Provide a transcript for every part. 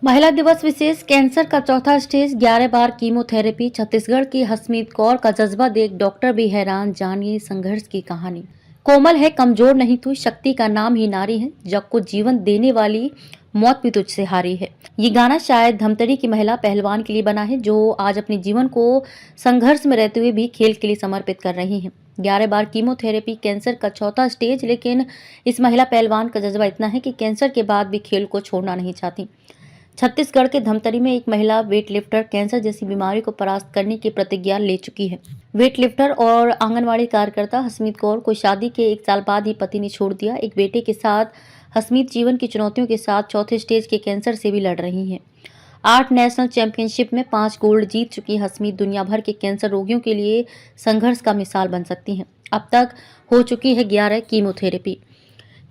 महिला दिवस विशेष। कैंसर का चौथा स्टेज, 11 बार कीमोथेरेपी। छत्तीसगढ़ की हसमीत कौर का जज्बा देख डॉक्टर भी हैरान। जानिए संघर्ष की कहानी। कोमल है, कमजोर नहीं तू, शक्ति का नाम ही नारी है, जग को जीवन देने वाली मौत भी तुझसे हारी है। ये गाना शायद धमतरी की महिला पहलवान के लिए बना है, जो आज अपने जीवन को संघर्ष में रहते हुए भी खेल के लिए समर्पित कर रही हैं। 11 बार कीमोथेरेपी, कैंसर का चौथा स्टेज, लेकिन इस महिला पहलवान का जज्बा इतना है कि कैंसर के बाद भी खेल को छोड़ना नहीं चाहती। छत्तीसगढ़ के धमतरी में एक महिला वेट लिफ्टर कैंसर जैसी बीमारी को परास्त करने की प्रतिज्ञा ले चुकी है। वेट लिफ्टर और आंगनवाड़ी कार्यकर्ता हसमीत कौर को शादी के 1 साल बाद ही पति ने छोड़ दिया। एक बेटे के साथ हसमीत जीवन की चुनौतियों के साथ चौथे स्टेज के कैंसर से भी लड़ रही हैं। 8 नेशनल चैंपियनशिप में 5 गोल्ड जीत चुकी हसमीत दुनिया भर के कैंसर रोगियों के लिए संघर्ष का मिसाल बन सकती हैं। अब तक हो चुकी है 11 कीमोथेरेपी।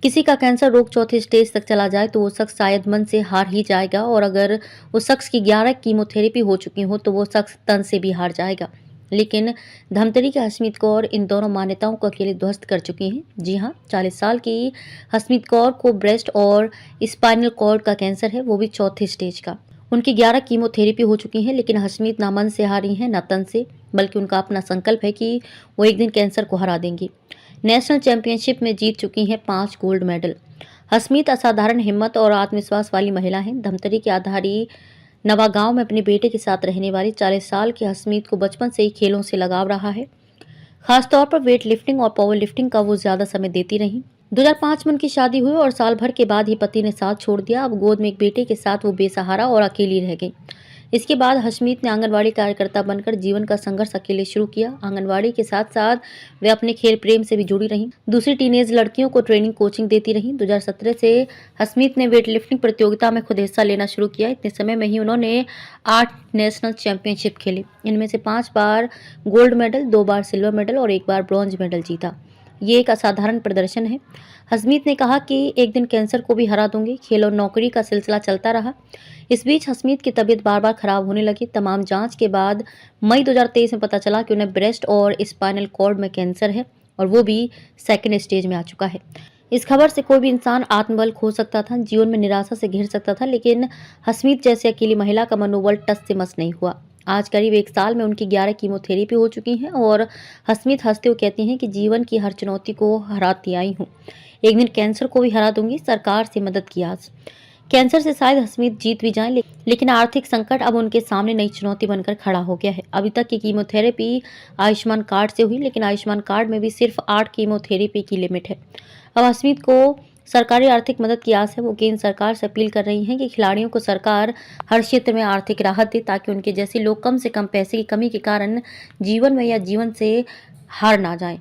किसी का कैंसर रोग चौथे स्टेज तक चला जाए तो वो शख्स शायद मन से हार ही जाएगा, और अगर उस शख्स की 11 कीमोथेरेपी हो चुकी हो तो वो शख्स तन से भी हार जाएगा। लेकिन धमतरी की हसमीत कौर इन दोनों मान्यताओं को अकेले ध्वस्त कर चुकी हैं। जी हाँ, 40 साल की हसमीत कौर को ब्रेस्ट और स्पाइनल कॉर्ड का कैंसर है, वो भी चौथे स्टेज का। उनकी 11 कीमोथेरेपी हो चुकी है, लेकिन हसमीत ना मन से हारी हैं ना तन से, बल्कि उनका अपना संकल्प है कि वो एक दिन कैंसर को हरा देंगी। नेशनल चैंपियनशिप में जीत चुकी हैं 5 गोल्ड मेडल। हसमीत असाधारण हिम्मत और आत्मविश्वास वाली महिला हैं। धमतरी के आधारी नवागांव में अपने बेटे के साथ रहने वाली 40 साल की हसमीत को बचपन से ही खेलों से लगाव रहा है। खासतौर पर वेट लिफ्टिंग और पावर लिफ्टिंग का वो ज्यादा समय देती रही। 2005 में उनकी शादी हुई और साल भर के बाद ही पति ने साथ छोड़ दिया। अब गोद में एक बेटे के साथ वो बेसहारा और अकेली रह गई। इसके बाद हसमीत ने आंगनवाड़ी कार्यकर्ता बनकर जीवन का संघर्ष अकेले शुरू किया। आंगनवाड़ी के साथ साथ वे अपने खेल प्रेम से भी जुड़ी रहीं। दूसरी टीनेज लड़कियों को ट्रेनिंग कोचिंग देती रहीं। 2017 से हसमीत ने वेट लिफ्टिंग प्रतियोगिता में खुद हिस्सा लेना शुरू किया। इतने समय में ही उन्होंने 8 नेशनल चैंपियनशिप खेली। इनमें से 5 बार गोल्ड मेडल, 2 बार सिल्वर मेडल और 1 बार ब्रॉन्ज मेडल जीता। ये एक असाधारण प्रदर्शन है। हसमीत ने कहा कि एक दिन कैंसर को भी हरा दूंगी। खेल और नौकरी का सिलसिला चलता रहा। इस बीच हसमीत की तबीयत बार बार खराब होने लगी। तमाम जांच के बाद मई 2023 में पता चला कि उन्हें ब्रेस्ट और स्पाइनल कॉर्ड में कैंसर है, और वो भी सेकेंड स्टेज में आ चुका है। इस खबर से कोई भी इंसान आत्मबल खो सकता था, जीवन में निराशा से घिर सकता था, लेकिन हसमीत जैसे अकेली महिला का मनोबल टस से मस नहीं हुआ। आज करीब 1 साल में उनकी 11 कीमोथेरेपी हो चुकी हैं, और हसमीत हंसते हुए कहती हैं कि जीवन की हर चुनौती को हराती आई हूँ। एक दिन कैंसर को भी हरा दूंगी, सरकार से मदद की आस। कैंसर से शायद हसमीत जीत भी जाएं, लेकिन आर्थिक संकट अब उनके सामने नई चुनौती बनकर खड़ा हो गया है। अभी तक की कीमोथेरेपी आयुष्मान कार्ड से हुई, लेकिन आयुष्मान कार्ड में भी सिर्फ 8 कीमोथेरेपी की लिमिट है। अब हसमीत को सरकारी आर्थिक मदद की आस है। वो केंद्र सरकार से अपील कर रही हैं कि खिलाड़ियों को सरकार हर क्षेत्र में आर्थिक राहत दे, ताकि उनके जैसे लोग कम से कम पैसे की कमी के कारण जीवन में या जीवन से हार ना जाएं।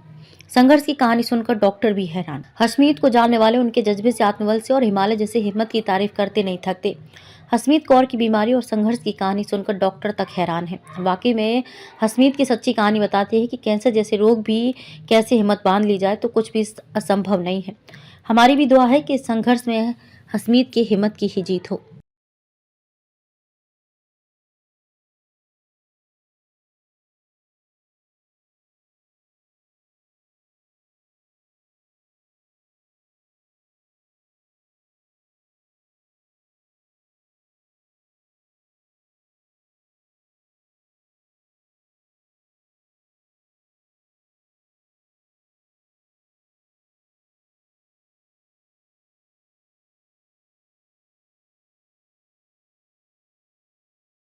संघर्ष की कहानी सुनकर डॉक्टर भी हैरान। हसमीत को जानने वाले उनके जज्बे से, आत्मबल से और हिमालय जैसे हिम्मत की तारीफ करते नहीं थकते। हसमीत कौर की बीमारी और संघर्ष की कहानी सुनकर डॉक्टर तक हैरान है। वाकई में हसमीत की सच्ची कहानी बताती है कि कैंसर जैसे रोग भी कैसे हिम्मत बांध ली जाए तो कुछ भी असंभव नहीं है। हमारी भी दुआ है कि इस संघर्ष में हसमीत की हिम्मत की ही जीत हो।